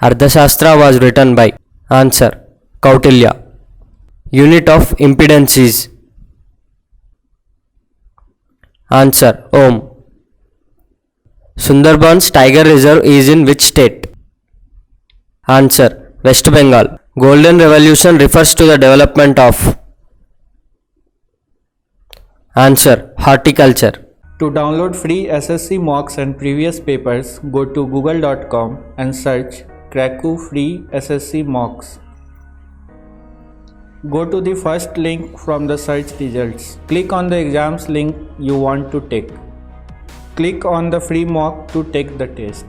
Ardhashastra was written by? Answer. Kautilya. Unit of impedance is? Answer. Ohm. Sundarbans Tiger Reserve is in which state? Answer. West Bengal. Golden Revolution refers to the development of? Answer. Horticulture. To download free SSC mocks and previous papers, go to google.com and search Cracku free SSC mocks. Go to the first link from the search results. Click on the exams link you want to take. Click on the free mock to take the test.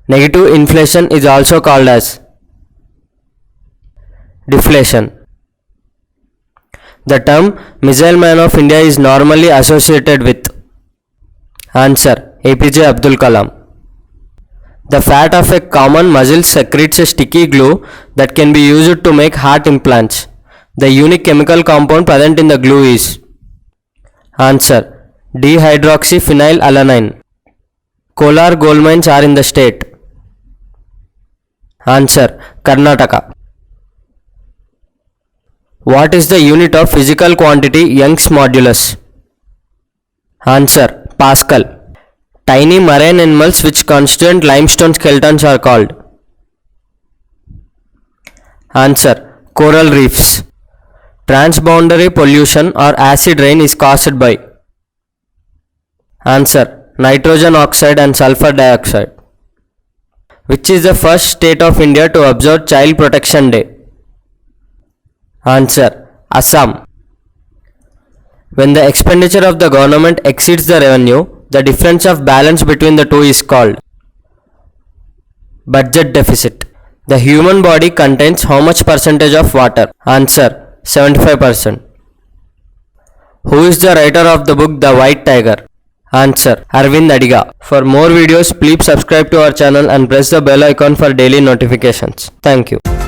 Negative inflation is also called as? Deflation. The term Missile Man of India is normally associated with? Answer. APJ Abdul Kalam. The fat of a common muscle secretes a sticky glue that can be used to make heart implants. The unique chemical compound present in the glue is? Answer. Dehydroxyphenylalanine. Kolar gold mines are in the state? Answer. Karnataka. What is the unit of physical quantity Young's modulus? Answer. Pascal. Tiny marine animals which constitute limestone skeletons are called? Answer. Coral reefs. Transboundary pollution or acid rain is caused by? Answer. Nitrogen oxide and sulfur dioxide. Which is the first state of India to observe Child Protection Day? Answer. Assam. When the expenditure of the government exceeds the revenue, the difference of balance between the two is called? Budget deficit. The human body contains how much percentage of water? Answer. 75%. Who is the writer of the book The White Tiger? Answer. Arvind Adiga. For more videos, please subscribe to our channel and press the bell icon for daily notifications. Thank you.